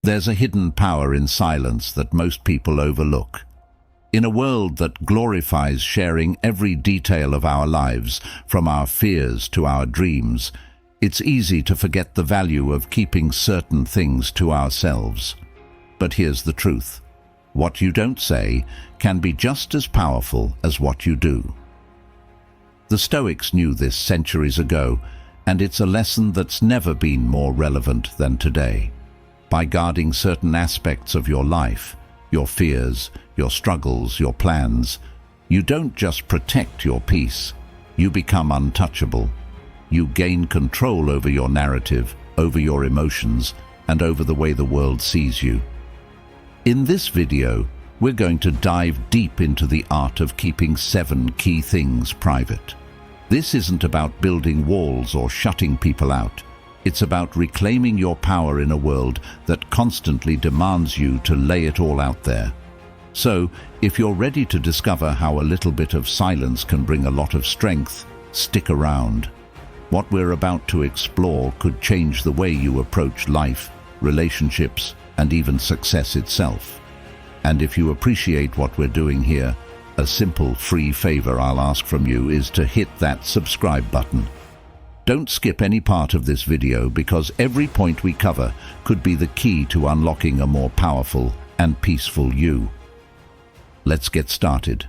There's a hidden power in silence that most people overlook. In a world that glorifies sharing every detail of our lives, from our fears to our dreams, it's easy to forget the value of keeping certain things to ourselves. But here's the truth. What you don't say can be just as powerful as what you do. The Stoics knew this centuries ago, and it's a lesson that's never been more relevant than today. By guarding certain aspects of your life, your fears, your struggles, your plans, you don't just protect your peace, you become untouchable. You gain control over your narrative, over your emotions, and over the way the world sees you. In this video, we're going to dive deep into the art of keeping 7 key things private. This isn't about building walls or shutting people out. It's about reclaiming your power in a world that constantly demands you to lay it all out there. So, if you're ready to discover how a little bit of silence can bring a lot of strength, stick around. What we're about to explore could change the way you approach life, relationships, and even success itself. And if you appreciate what we're doing here, a simple free favor I'll ask from you is to hit that subscribe button. Don't skip any part of this video, because every point we cover could be the key to unlocking a more powerful and peaceful you. Let's get started.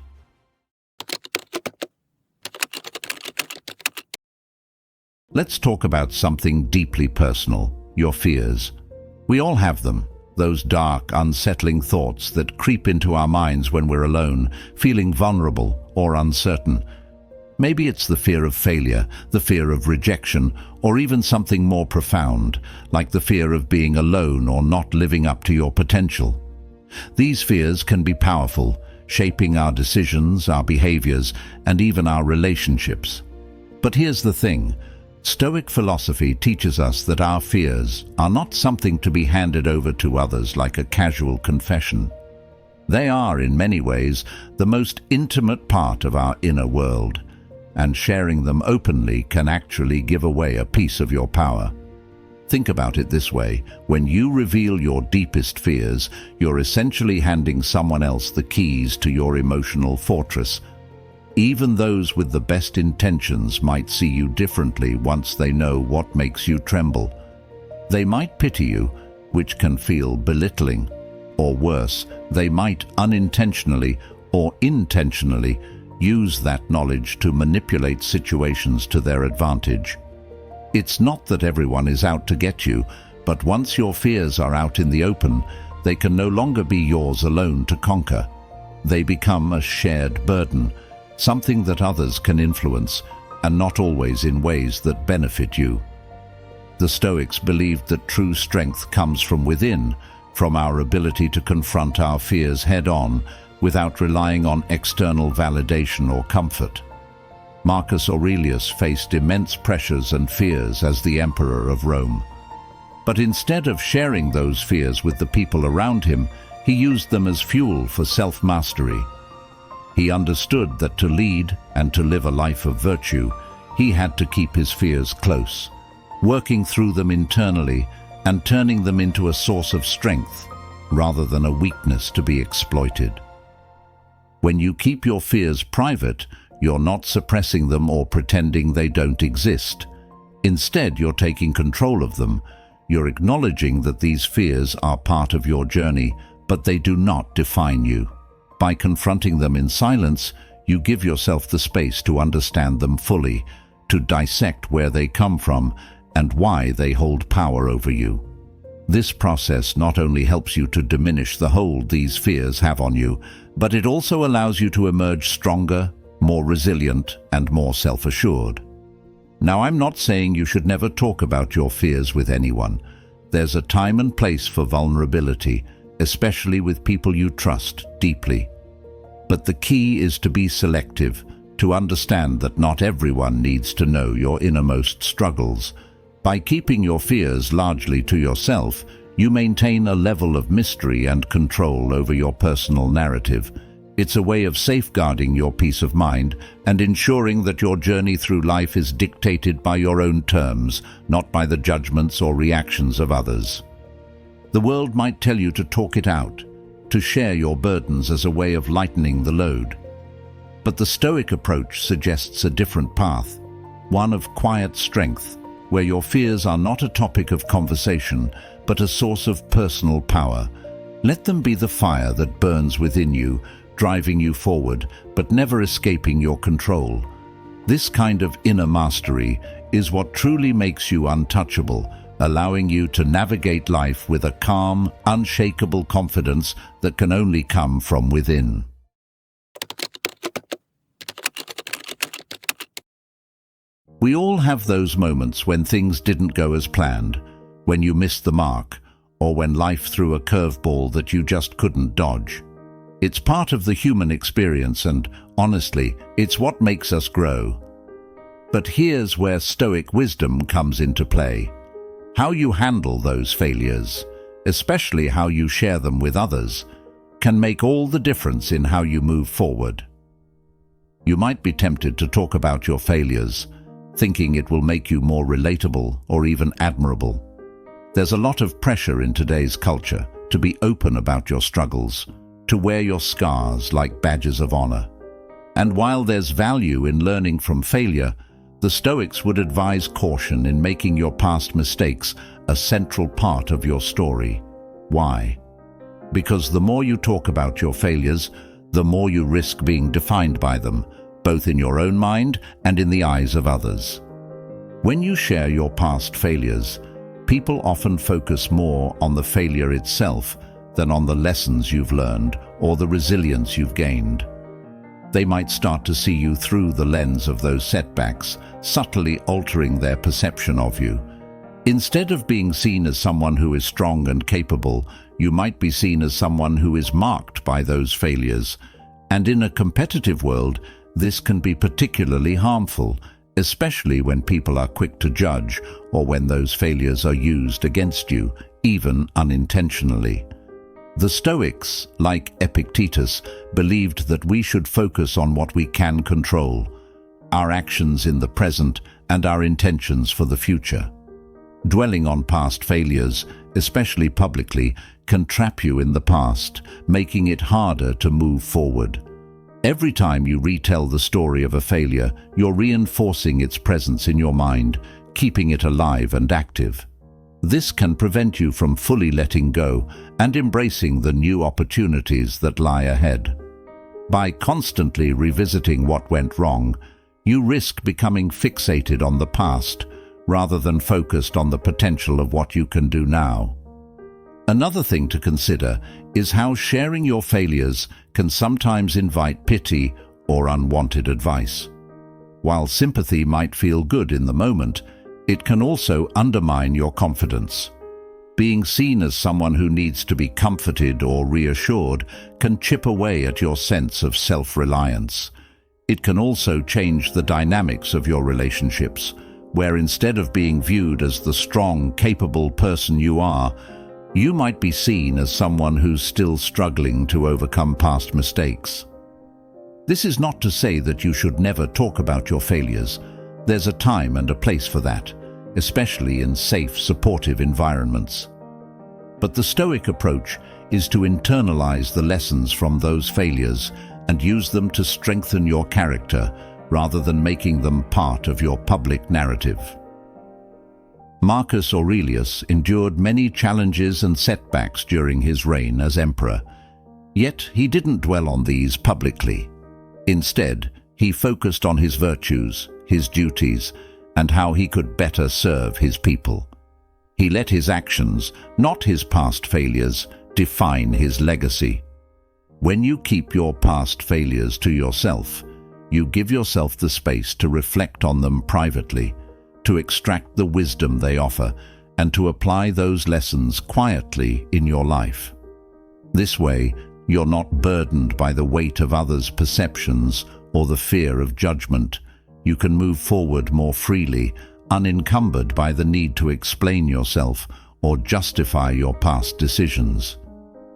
Let's talk about something deeply personal, your fears. We all have them, those dark, unsettling thoughts that creep into our minds when we're alone, feeling vulnerable or uncertain. Maybe it's the fear of failure, the fear of rejection, or even something more profound, like the fear of being alone or not living up to your potential. These fears can be powerful, shaping our decisions, our behaviors, and even our relationships. But here's the thing. Stoic philosophy teaches us that our fears are not something to be handed over to others like a casual confession. They are, in many ways, the most intimate part of our inner world, and sharing them openly can actually give away a piece of your power. Think about it this way: when you reveal your deepest fears, you're essentially handing someone else the keys to your emotional fortress. Even those with the best intentions might see you differently once they know what makes you tremble. They might pity you, which can feel belittling, or worse, they might unintentionally or intentionally use that knowledge to manipulate situations to their advantage. It's not that everyone is out to get you, but once your fears are out in the open, they can no longer be yours alone to conquer. They become a shared burden, something that others can influence, and not always in ways that benefit you. The Stoics believed that true strength comes from within, from our ability to confront our fears head-on, without relying on external validation or comfort. Marcus Aurelius faced immense pressures and fears as the emperor of Rome. But instead of sharing those fears with the people around him, he used them as fuel for self-mastery. He understood that to lead and to live a life of virtue, he had to keep his fears close, working through them internally and turning them into a source of strength rather than a weakness to be exploited. When you keep your fears private, you're not suppressing them or pretending they don't exist. Instead, you're taking control of them. You're acknowledging that these fears are part of your journey, but they do not define you. By confronting them in silence, you give yourself the space to understand them fully, to dissect where they come from and why they hold power over you. This process not only helps you to diminish the hold these fears have on you, but it also allows you to emerge stronger, more resilient, and more self-assured. Now, I'm not saying you should never talk about your fears with anyone. There's a time and place for vulnerability, especially with people you trust deeply. But the key is to be selective, to understand that not everyone needs to know your innermost struggles. By keeping your fears largely to yourself, you maintain a level of mystery and control over your personal narrative. It's a way of safeguarding your peace of mind and ensuring that your journey through life is dictated by your own terms, not by the judgments or reactions of others. The world might tell you to talk it out, to share your burdens as a way of lightening the load. But the Stoic approach suggests a different path, one of quiet strength, where your fears are not a topic of conversation, but a source of personal power. Let them be the fire that burns within you, driving you forward, but never escaping your control. This kind of inner mastery is what truly makes you untouchable, allowing you to navigate life with a calm, unshakable confidence that can only come from within. We all have those moments when things didn't go as planned, when you missed the mark, or when life threw a curveball that you just couldn't dodge. It's part of the human experience and, honestly, it's what makes us grow. But here's where Stoic wisdom comes into play. How you handle those failures, especially how you share them with others, can make all the difference in how you move forward. You might be tempted to talk about your failures, thinking it will make you more relatable or even admirable. There's a lot of pressure in today's culture to be open about your struggles, to wear your scars like badges of honor. And while there's value in learning from failure, the Stoics would advise caution in making your past mistakes a central part of your story. Why? Because the more you talk about your failures, the more you risk being defined by them, both in your own mind and in the eyes of others. When you share your past failures, people often focus more on the failure itself than on the lessons you've learned or the resilience you've gained. They might start to see you through the lens of those setbacks, subtly altering their perception of you. Instead of being seen as someone who is strong and capable, you might be seen as someone who is marked by those failures. And in a competitive world, this can be particularly harmful, especially when people are quick to judge or when those failures are used against you, even unintentionally. The Stoics, like Epictetus, believed that we should focus on what we can control, our actions in the present and our intentions for the future. Dwelling on past failures, especially publicly, can trap you in the past, making it harder to move forward. Every time you retell the story of a failure, you're reinforcing its presence in your mind, keeping it alive and active. This can prevent you from fully letting go and embracing the new opportunities that lie ahead. By constantly revisiting what went wrong, you risk becoming fixated on the past rather than focused on the potential of what you can do now. Another thing to consider is how sharing your failures can sometimes invite pity or unwanted advice. While sympathy might feel good in the moment, it can also undermine your confidence. Being seen as someone who needs to be comforted or reassured can chip away at your sense of self-reliance. It can also change the dynamics of your relationships, where instead of being viewed as the strong, capable person you are, you might be seen as someone who's still struggling to overcome past mistakes. This is not to say that you should never talk about your failures. There's a time and a place for that, especially in safe, supportive environments. But the Stoic approach is to internalize the lessons from those failures and use them to strengthen your character rather than making them part of your public narrative. Marcus Aurelius endured many challenges and setbacks during his reign as emperor, yet he didn't dwell on these publicly. Instead, he focused on his virtues, his duties, and how he could better serve his people. He let his actions, not his past failures, define his legacy. When you keep your past failures to yourself, you give yourself the space to reflect on them privately, to extract the wisdom they offer, and to apply those lessons quietly in your life. This way, you're not burdened by the weight of others' perceptions or the fear of judgment. You can move forward more freely, unencumbered by the need to explain yourself or justify your past decisions.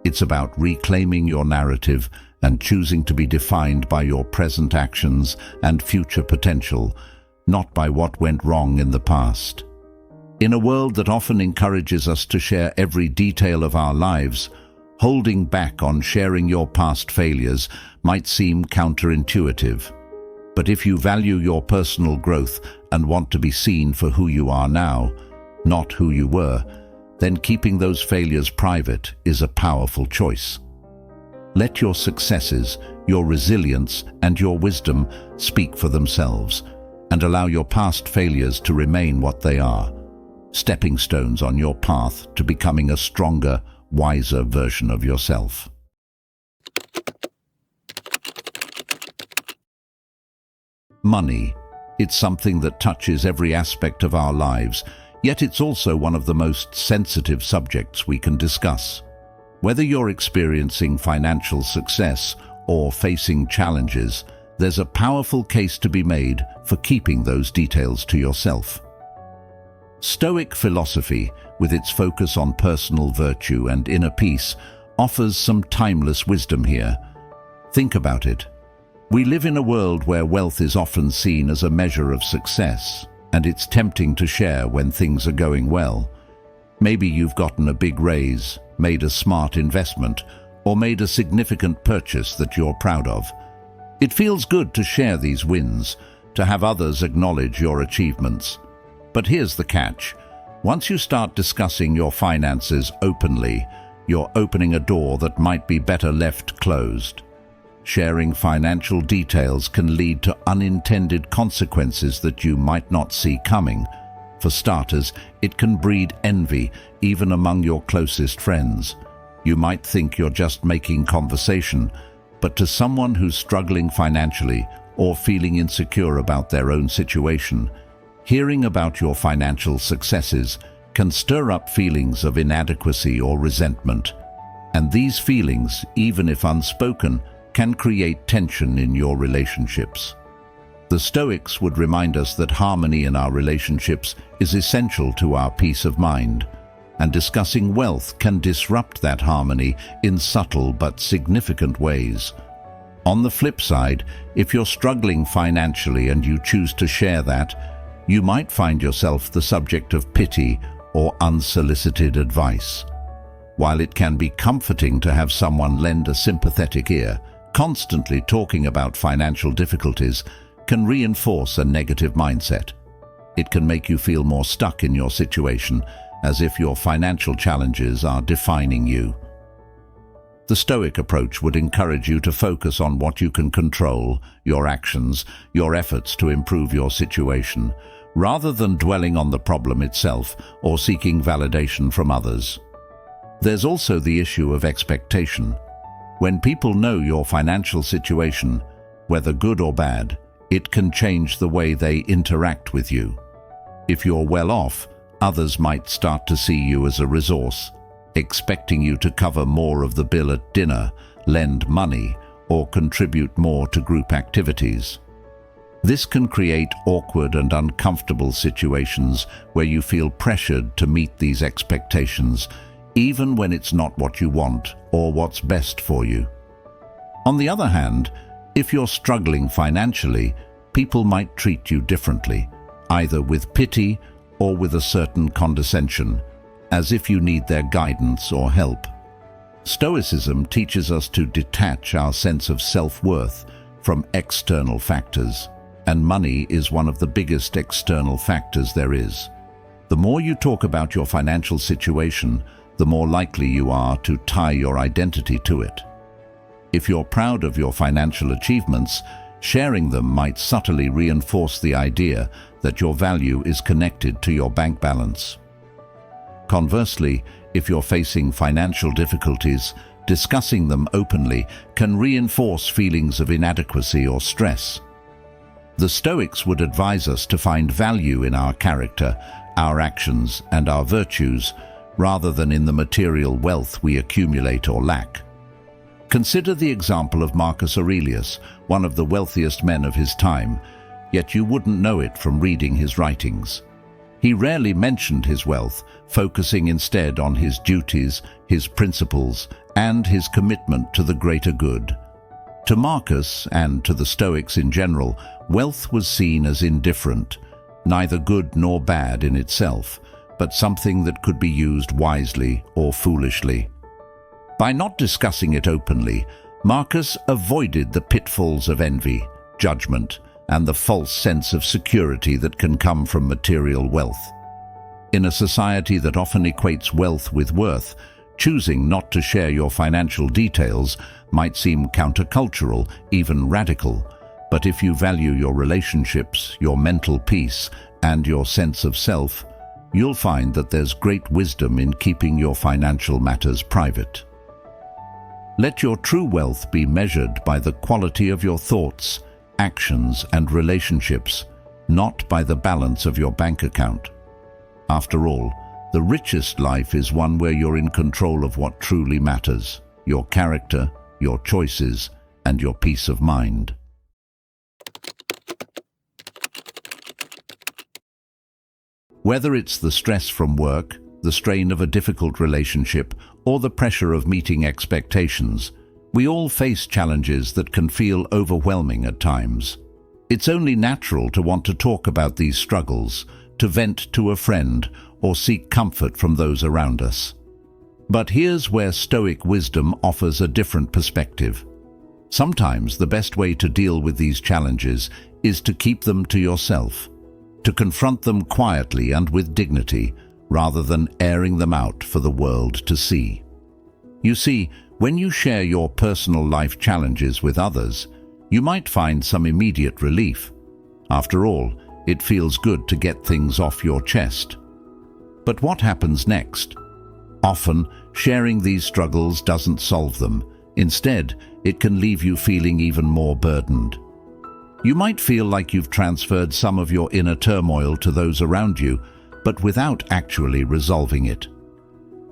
It's about reclaiming your narrative and choosing to be defined by your present actions and future potential, not by what went wrong in the past. In a world that often encourages us to share every detail of our lives, holding back on sharing your past failures might seem counterintuitive. But if you value your personal growth and want to be seen for who you are now, not who you were, then keeping those failures private is a powerful choice. Let your successes, your resilience, and your wisdom speak for themselves, and allow your past failures to remain what they are, stepping stones on your path to becoming a stronger, wiser version of yourself. Money. It's something that touches every aspect of our lives, yet it's also one of the most sensitive subjects we can discuss. Whether you're experiencing financial success or facing challenges, there's a powerful case to be made for keeping those details to yourself. Stoic philosophy, with its focus on personal virtue and inner peace, offers some timeless wisdom here. Think about it. We live in a world where wealth is often seen as a measure of success, and it's tempting to share when things are going well. Maybe you've gotten a big raise, made a smart investment, or made a significant purchase that you're proud of. It feels good to share these wins, to have others acknowledge your achievements. But here's the catch. Once you start discussing your finances openly, you're opening a door that might be better left closed. Sharing financial details can lead to unintended consequences that you might not see coming. For starters, it can breed envy, even among your closest friends. You might think you're just making conversation, but to someone who's struggling financially or feeling insecure about their own situation, hearing about your financial successes can stir up feelings of inadequacy or resentment. And these feelings, even if unspoken, can create tension in your relationships. The Stoics would remind us that harmony in our relationships is essential to our peace of mind, and discussing wealth can disrupt that harmony in subtle but significant ways. On the flip side, if you're struggling financially and you choose to share that, you might find yourself the subject of pity or unsolicited advice. While it can be comforting to have someone lend a sympathetic ear, constantly talking about financial difficulties can reinforce a negative mindset. It can make you feel more stuck in your situation, as if your financial challenges are defining you. The Stoic approach would encourage you to focus on what you can control, your actions, your efforts to improve your situation, rather than dwelling on the problem itself or seeking validation from others. There's also the issue of expectation. When people know your financial situation, whether good or bad, it can change the way they interact with you. If you're well off, others might start to see you as a resource, expecting you to cover more of the bill at dinner, lend money, or contribute more to group activities. This can create awkward and uncomfortable situations where you feel pressured to meet these expectations, even when it's not what you want or what's best for you. On the other hand, if you're struggling financially, people might treat you differently, either with pity or with a certain condescension, as if you need their guidance or help. Stoicism teaches us to detach our sense of self-worth from external factors, and money is one of the biggest external factors there is. The more you talk about your financial situation, the more likely you are to tie your identity to it. If you're proud of your financial achievements, sharing them might subtly reinforce the idea that your value is connected to your bank balance. Conversely, if you're facing financial difficulties, discussing them openly can reinforce feelings of inadequacy or stress. The Stoics would advise us to find value in our character, our actions, and our virtues, rather than in the material wealth we accumulate or lack. Consider the example of Marcus Aurelius, one of the wealthiest men of his time, yet you wouldn't know it from reading his writings. He rarely mentioned his wealth, focusing instead on his duties, his principles, and his commitment to the greater good. To Marcus, and to the Stoics in general, wealth was seen as indifferent, neither good nor bad in itself, but something that could be used wisely or foolishly. By not discussing it openly, Marcus avoided the pitfalls of envy, judgment, and the false sense of security that can come from material wealth. In a society that often equates wealth with worth, choosing not to share your financial details might seem countercultural, even radical. But if you value your relationships, your mental peace, and your sense of self, you'll find that there's great wisdom in keeping your financial matters private. Let your true wealth be measured by the quality of your thoughts, actions, and relationships, not by the balance of your bank account. After all, the richest life is one where you're in control of what truly matters: your character, your choices, and your peace of mind. Whether it's the stress from work, the strain of a difficult relationship, or the pressure of meeting expectations, we all face challenges that can feel overwhelming at times. It's only natural to want to talk about these struggles, to vent to a friend, or seek comfort from those around us. But here's where Stoic wisdom offers a different perspective. Sometimes the best way to deal with these challenges is to keep them to yourself, to confront them quietly and with dignity, rather than airing them out for the world to see. You see, when you share your personal life challenges with others, you might find some immediate relief. After all, it feels good to get things off your chest. But what happens next? Often, sharing these struggles doesn't solve them. Instead, it can leave you feeling even more burdened. You might feel like you've transferred some of your inner turmoil to those around you, but without actually resolving it.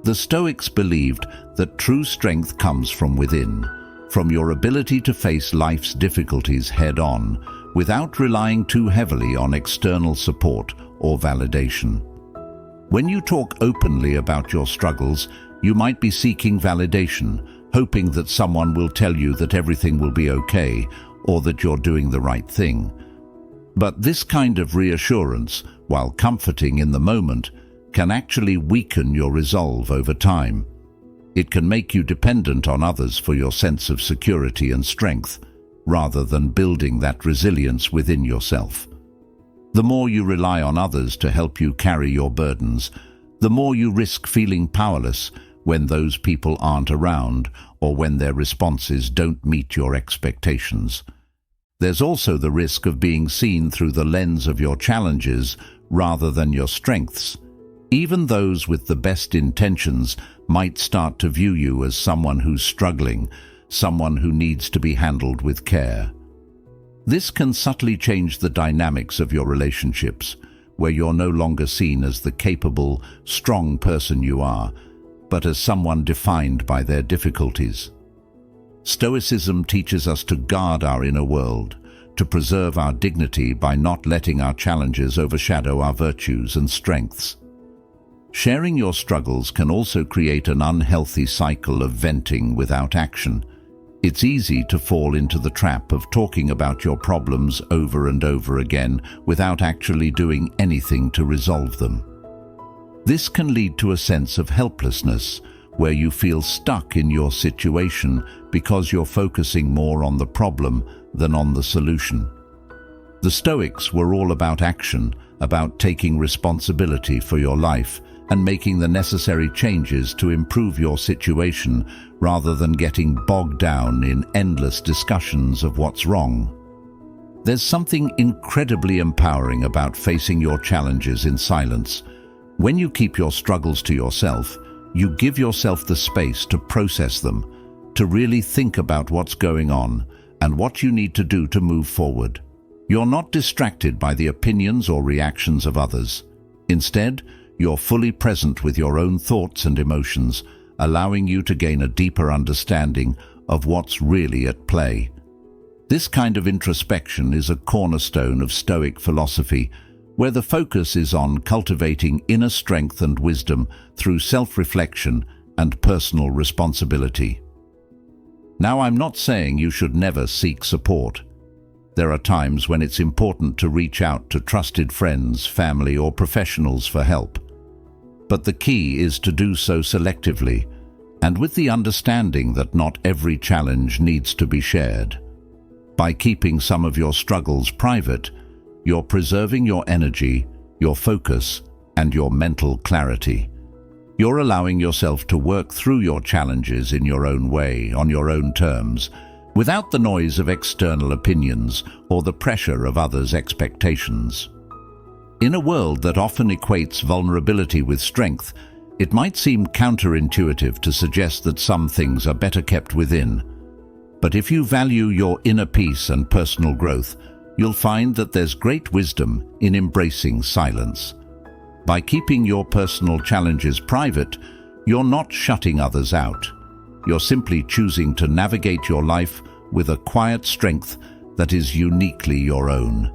The Stoics believed that true strength comes from within, from your ability to face life's difficulties head-on, without relying too heavily on external support or validation. When you talk openly about your struggles, you might be seeking validation, hoping that someone will tell you that everything will be okay, or that you're doing the right thing. But this kind of reassurance, while comforting in the moment, can actually weaken your resolve over time. It can make you dependent on others for your sense of security and strength, rather than building that resilience within yourself. The more you rely on others to help you carry your burdens, the more you risk feeling powerless when those people aren't around or when their responses don't meet your expectations. There's also the risk of being seen through the lens of your challenges rather than your strengths. Even those with the best intentions might start to view you as someone who's struggling, someone who needs to be handled with care. This can subtly change the dynamics of your relationships, where you're no longer seen as the capable, strong person you are, but as someone defined by their difficulties. Stoicism teaches us to guard our inner world, to preserve our dignity by not letting our challenges overshadow our virtues and strengths. Sharing your struggles can also create an unhealthy cycle of venting without action. It's easy to fall into the trap of talking about your problems over and over again without actually doing anything to resolve them. This can lead to a sense of helplessness, where you feel stuck in your situation because you're focusing more on the problem than on the solution. The Stoics were all about action, about taking responsibility for your life and making the necessary changes to improve your situation rather than getting bogged down in endless discussions of what's wrong. There's something incredibly empowering about facing your challenges in silence. When you keep your struggles to yourself, you give yourself the space to process them, to really think about what's going on and what you need to do to move forward. You're not distracted by the opinions or reactions of others. Instead, you're fully present with your own thoughts and emotions, allowing you to gain a deeper understanding of what's really at play. This kind of introspection is a cornerstone of Stoic philosophy, where the focus is on cultivating inner strength and wisdom through self-reflection and personal responsibility. Now, I'm not saying you should never seek support. There are times when it's important to reach out to trusted friends, family, or professionals for help. But the key is to do so selectively, and with the understanding that not every challenge needs to be shared. By keeping some of your struggles private, you're preserving your energy, your focus, and your mental clarity. You're allowing yourself to work through your challenges in your own way, on your own terms, without the noise of external opinions or the pressure of others' expectations. In a world that often equates vulnerability with strength, it might seem counterintuitive to suggest that some things are better kept within. But if you value your inner peace and personal growth, you'll find that there's great wisdom in embracing silence. By keeping your personal challenges private, you're not shutting others out. You're simply choosing to navigate your life with a quiet strength that is uniquely your own.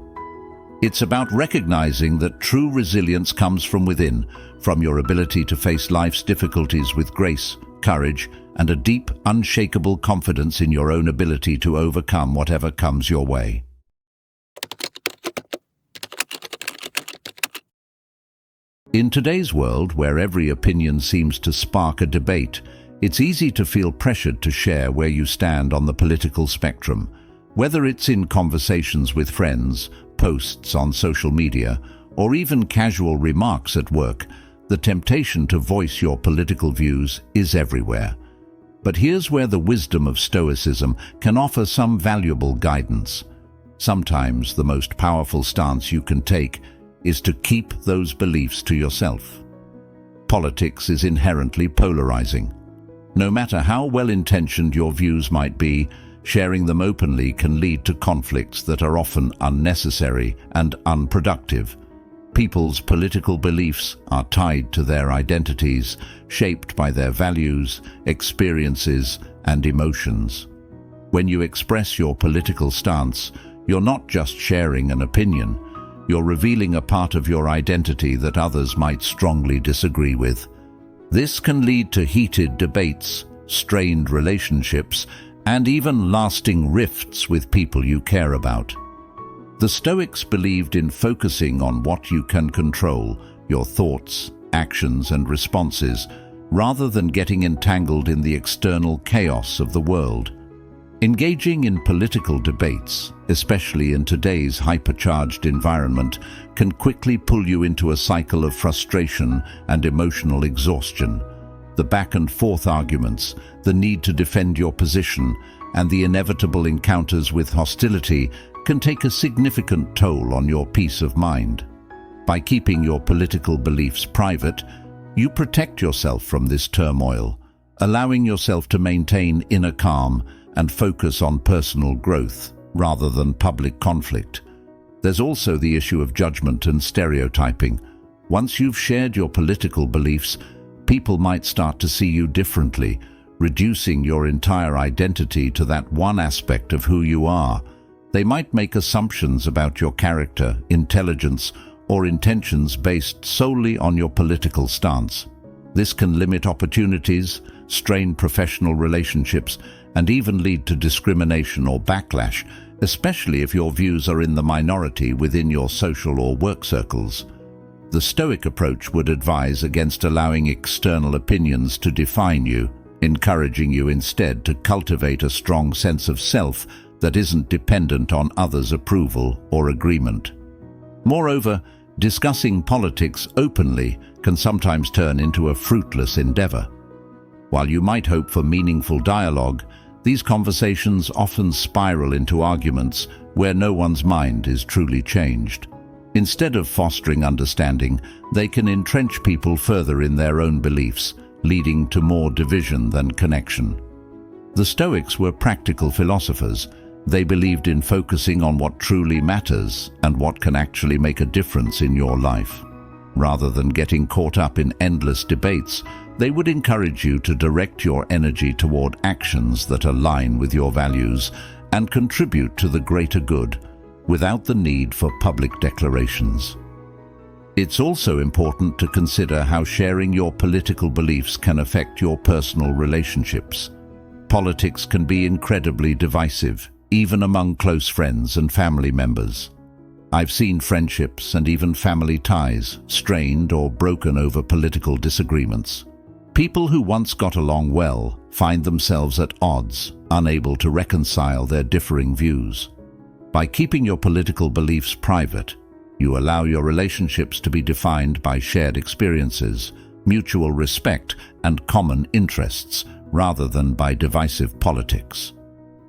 It's about recognizing that true resilience comes from within, from your ability to face life's difficulties with grace, courage, and a deep, unshakable confidence in your own ability to overcome whatever comes your way. In today's world, where every opinion seems to spark a debate, it's easy to feel pressured to share where you stand on the political spectrum. Whether it's in conversations with friends, posts on social media, or even casual remarks at work, the temptation to voice your political views is everywhere. But here's where the wisdom of Stoicism can offer some valuable guidance. Sometimes the most powerful stance you can take is to keep those beliefs to yourself. Politics is inherently polarizing. No matter how well-intentioned your views might be, sharing them openly can lead to conflicts that are often unnecessary and unproductive. People's political beliefs are tied to their identities, shaped by their values, experiences, and emotions. When you express your political stance, you're not just sharing an opinion, you're revealing a part of your identity that others might strongly disagree with. This can lead to heated debates, strained relationships, and even lasting rifts with people you care about. The Stoics believed in focusing on what you can control, your thoughts, actions, and responses, rather than getting entangled in the external chaos of the world. Engaging in political debates, especially in today's hypercharged environment, can quickly pull you into a cycle of frustration and emotional exhaustion. The back-and-forth arguments, the need to defend your position, and the inevitable encounters with hostility can take a significant toll on your peace of mind. By keeping your political beliefs private, you protect yourself from this turmoil, allowing yourself to maintain inner calm and focus on personal growth rather than public conflict. There's also the issue of judgment and stereotyping. Once you've shared your political beliefs, people might start to see you differently, reducing your entire identity to that one aspect of who you are. They might make assumptions about your character, intelligence, or intentions based solely on your political stance. This can limit opportunities, strain professional relationships, and even lead to discrimination or backlash, especially if your views are in the minority within your social or work circles. The Stoic approach would advise against allowing external opinions to define you, encouraging you instead to cultivate a strong sense of self that isn't dependent on others' approval or agreement. Moreover, discussing politics openly can sometimes turn into a fruitless endeavor. While you might hope for meaningful dialogue, these conversations often spiral into arguments where no one's mind is truly changed. Instead of fostering understanding, they can entrench people further in their own beliefs, leading to more division than connection. The Stoics were practical philosophers. They believed in focusing on what truly matters and what can actually make a difference in your life. Rather than getting caught up in endless debates, they would encourage you to direct your energy toward actions that align with your values and contribute to the greater good, without the need for public declarations. It's also important to consider how sharing your political beliefs can affect your personal relationships. Politics can be incredibly divisive, even among close friends and family members. I've seen friendships and even family ties strained or broken over political disagreements. People who once got along well find themselves at odds, unable to reconcile their differing views. By keeping your political beliefs private, you allow your relationships to be defined by shared experiences, mutual respect, and common interests, rather than by divisive politics.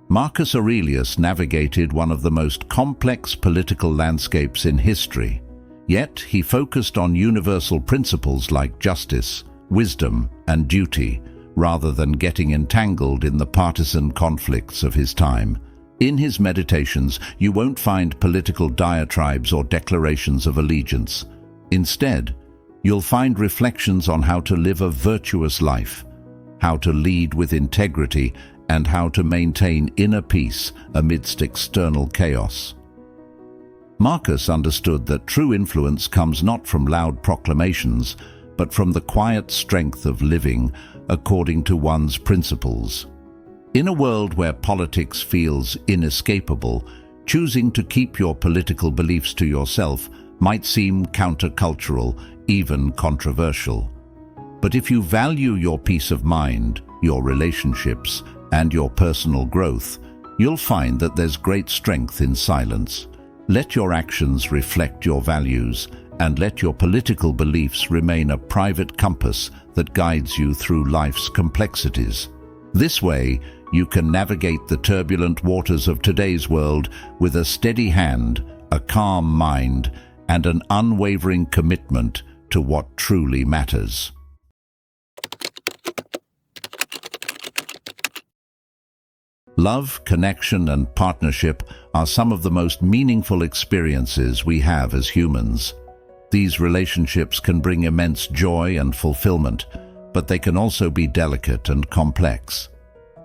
Marcus Aurelius navigated one of the most complex political landscapes in history, yet he focused on universal principles like justice, wisdom, and duty, rather than getting entangled in the partisan conflicts of his time. In his meditations, you won't find political diatribes or declarations of allegiance. Instead, you'll find reflections on how to live a virtuous life, how to lead with integrity, and how to maintain inner peace amidst external chaos. Marcus understood that true influence comes not from loud proclamations, but from the quiet strength of living according to one's principles. In a world where politics feels inescapable, choosing to keep your political beliefs to yourself might seem countercultural, even controversial. But if you value your peace of mind, your relationships, and your personal growth, you'll find that there's great strength in silence. Let your actions reflect your values, and let your political beliefs remain a private compass that guides you through life's complexities. This way, you can navigate the turbulent waters of today's world with a steady hand, a calm mind, and an unwavering commitment to what truly matters. Love, connection, and partnership are some of the most meaningful experiences we have as humans. These relationships can bring immense joy and fulfillment, but they can also be delicate and complex.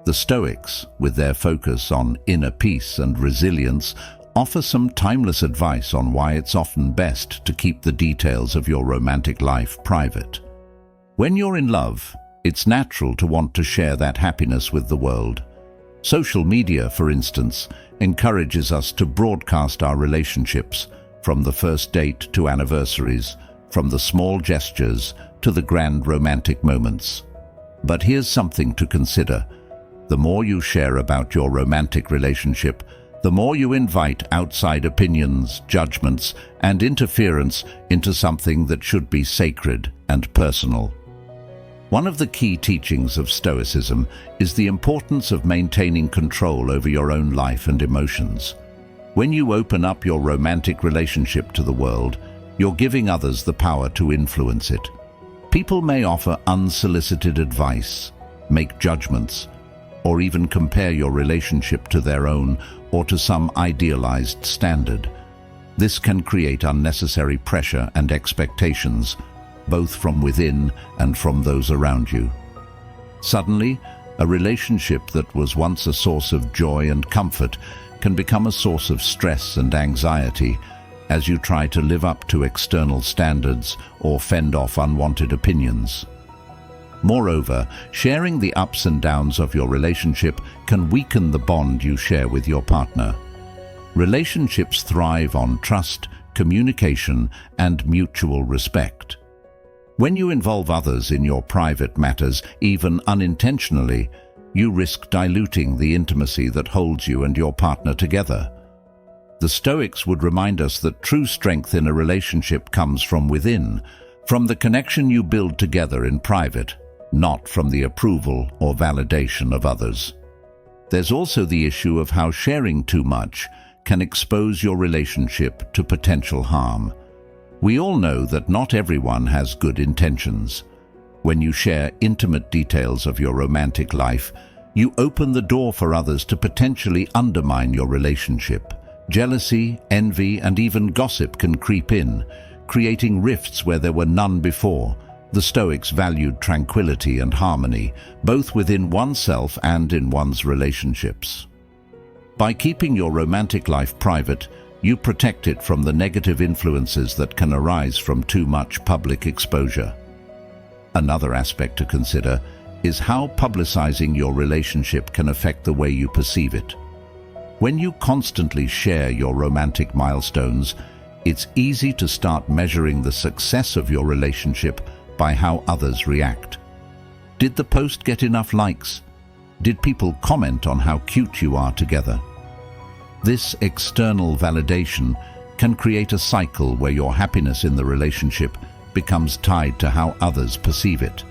The Stoics, with their focus on inner peace and resilience, offer some timeless advice on why it's often best to keep the details of your romantic life private. When you're in love, it's natural to want to share that happiness with the world. Social media, for instance, encourages us to broadcast our relationships, from the first date to anniversaries, from the small gestures to the grand romantic moments. But here's something to consider. The more you share about your romantic relationship, the more you invite outside opinions, judgments, and interference into something that should be sacred and personal. One of the key teachings of Stoicism is the importance of maintaining control over your own life and emotions. When you open up your romantic relationship to the world, you're giving others the power to influence it. People may offer unsolicited advice, make judgments, or even compare your relationship to their own or to some idealized standard. This can create unnecessary pressure and expectations, both from within and from those around you. Suddenly, a relationship that was once a source of joy and comfort can become a source of stress and anxiety as you try to live up to external standards or fend off unwanted opinions. Moreover, sharing the ups and downs of your relationship can weaken the bond you share with your partner. Relationships thrive on trust, communication, and mutual respect. When you involve others in your private matters, even unintentionally, you risk diluting the intimacy that holds you and your partner together. The Stoics would remind us that true strength in a relationship comes from within, from the connection you build together in private, not from the approval or validation of others. There's also the issue of how sharing too much can expose your relationship to potential harm. We all know that not everyone has good intentions. When you share intimate details of your romantic life, you open the door for others to potentially undermine your relationship. Jealousy, envy, and even gossip can creep in, creating rifts where there were none before. The Stoics valued tranquility and harmony, both within oneself and in one's relationships. By keeping your romantic life private, you protect it from the negative influences that can arise from too much public exposure. Another aspect to consider is how publicizing your relationship can affect the way you perceive it. When you constantly share your romantic milestones, it's easy to start measuring the success of your relationship by how others react. Did the post get enough likes? Did people comment on how cute you are together? This external validation can create a cycle where your happiness in the relationship becomes tied to how others perceive it,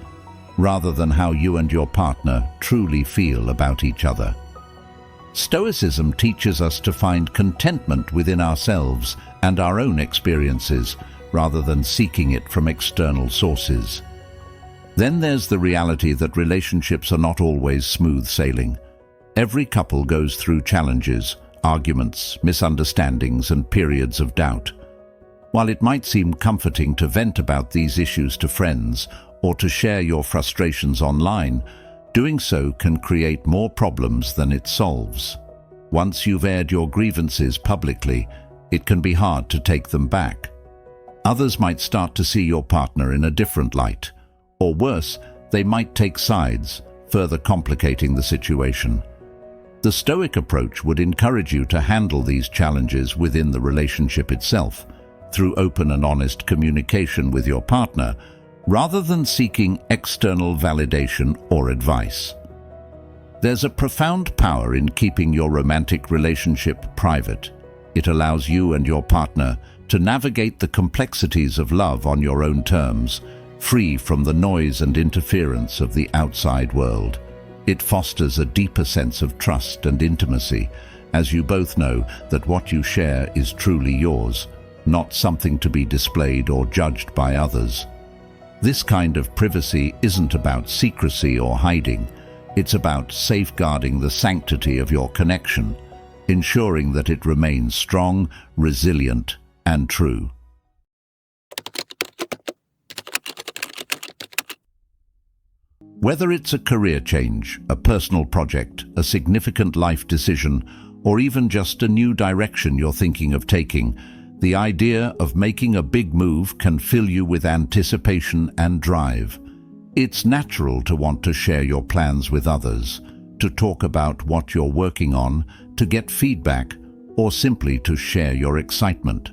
rather than how you and your partner truly feel about each other. Stoicism teaches us to find contentment within ourselves and our own experiences, rather than seeking it from external sources. Then there's the reality that relationships are not always smooth sailing. Every couple goes through challenges, arguments, misunderstandings, and periods of doubt. While it might seem comforting to vent about these issues to friends or to share your frustrations online, doing so can create more problems than it solves. Once you've aired your grievances publicly, it can be hard to take them back. Others might start to see your partner in a different light, or worse, they might take sides, further complicating the situation. The Stoic approach would encourage you to handle these challenges within the relationship itself, through open and honest communication with your partner, rather than seeking external validation or advice. There's a profound power in keeping your romantic relationship private. It allows you and your partner to navigate the complexities of love on your own terms, free from the noise and interference of the outside world. It fosters a deeper sense of trust and intimacy, as you both know that what you share is truly yours, not something to be displayed or judged by others. This kind of privacy isn't about secrecy or hiding. It's about safeguarding the sanctity of your connection, ensuring that it remains strong, resilient, and true. Whether it's a career change, a personal project, a significant life decision, or even just a new direction you're thinking of taking, the idea of making a big move can fill you with anticipation and drive. It's natural to want to share your plans with others, to talk about what you're working on, to get feedback, or simply to share your excitement.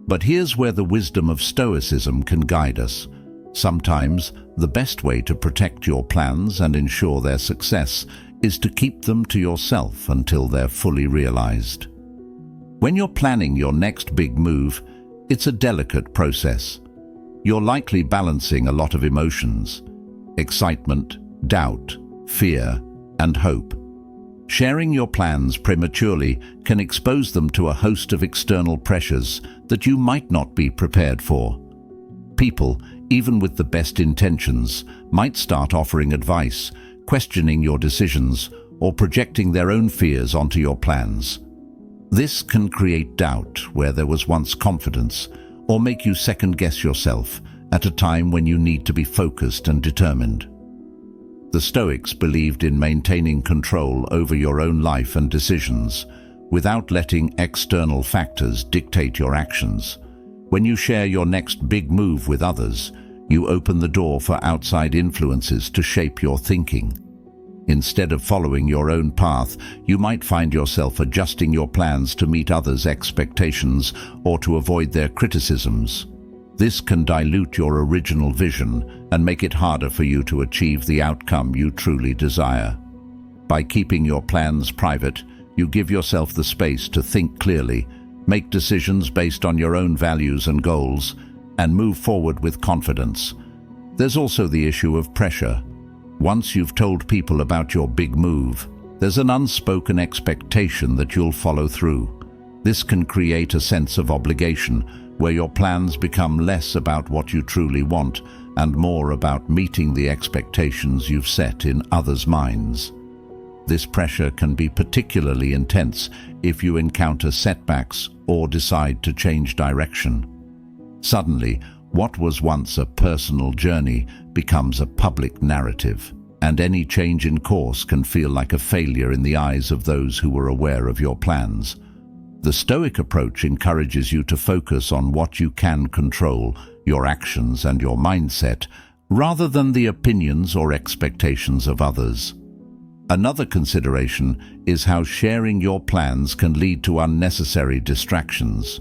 But here's where the wisdom of Stoicism can guide us. Sometimes, the best way to protect your plans and ensure their success is to keep them to yourself until they're fully realized. When you're planning your next big move, it's a delicate process. You're likely balancing a lot of emotions: excitement, doubt, fear, and hope. Sharing your plans prematurely can expose them to a host of external pressures that you might not be prepared for. People, even with the best intentions, might start offering advice, questioning your decisions, or projecting their own fears onto your plans. This can create doubt where there was once confidence, or make you second-guess yourself at a time when you need to be focused and determined. The Stoics believed in maintaining control over your own life and decisions, without letting external factors dictate your actions. When you share your next big move with others, you open the door for outside influences to shape your thinking. Instead of following your own path, you might find yourself adjusting your plans to meet others' expectations or to avoid their criticisms. This can dilute your original vision and make it harder for you to achieve the outcome you truly desire. By keeping your plans private, you give yourself the space to think clearly, make decisions based on your own values and goals, and move forward with confidence. There's also the issue of pressure. Once you've told people about your big move, there's an unspoken expectation that you'll follow through. This can create a sense of obligation, where your plans become less about what you truly want and more about meeting the expectations you've set in others' minds. This pressure can be particularly intense if you encounter setbacks or decide to change direction. Suddenly, what was once a personal journey becomes a public narrative, and any change in course can feel like a failure in the eyes of those who were aware of your plans. The Stoic approach encourages you to focus on what you can control, your actions and your mindset, rather than the opinions or expectations of others. Another consideration is how sharing your plans can lead to unnecessary distractions.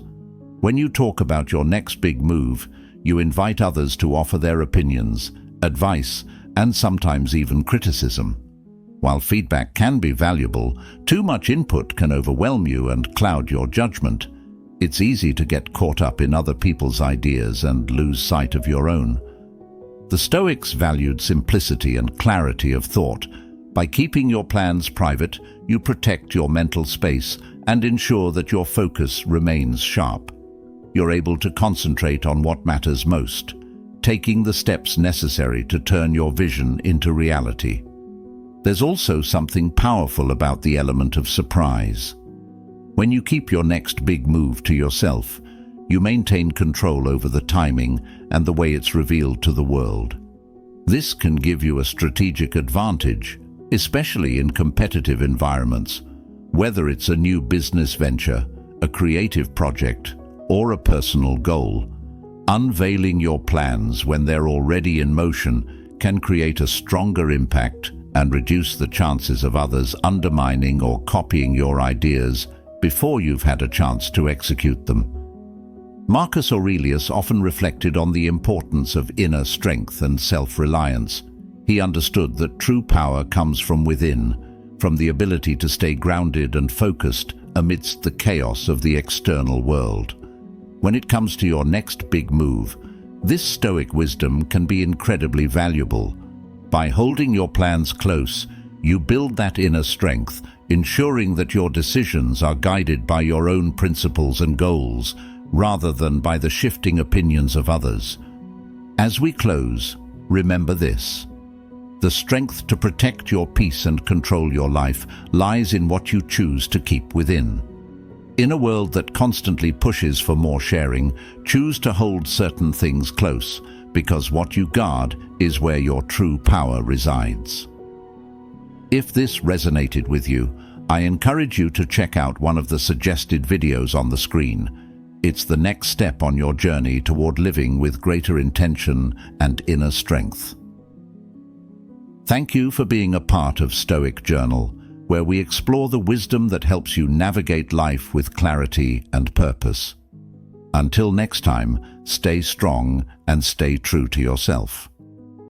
When you talk about your next big move, you invite others to offer their opinions, advice, and sometimes even criticism. While feedback can be valuable, too much input can overwhelm you and cloud your judgment. It's easy to get caught up in other people's ideas and lose sight of your own. The Stoics valued simplicity and clarity of thought. By keeping your plans private, you protect your mental space and ensure that your focus remains sharp. You're able to concentrate on what matters most, taking the steps necessary to turn your vision into reality. There's also something powerful about the element of surprise. When you keep your next big move to yourself, you maintain control over the timing and the way it's revealed to the world. This can give you a strategic advantage, especially in competitive environments, whether it's a new business venture, a creative project, or a personal goal. Unveiling your plans when they're already in motion can create a stronger impact and reduce the chances of others undermining or copying your ideas before you've had a chance to execute them. Marcus Aurelius often reflected on the importance of inner strength and self-reliance. He understood that true power comes from within, from the ability to stay grounded and focused amidst the chaos of the external world. When it comes to your next big move, this Stoic wisdom can be incredibly valuable. By holding your plans close, you build that inner strength, ensuring that your decisions are guided by your own principles and goals, rather than by the shifting opinions of others. As we close, remember this. The strength to protect your peace and control your life lies in what you choose to keep within. In a world that constantly pushes for more sharing, choose to hold certain things close, because what you guard is where your true power resides. If this resonated with you, I encourage you to check out one of the suggested videos on the screen. It's the next step on your journey toward living with greater intention and inner strength. Thank you for being a part of Stoic Journal, where we explore the wisdom that helps you navigate life with clarity and purpose. Until next time, stay strong and stay true to yourself.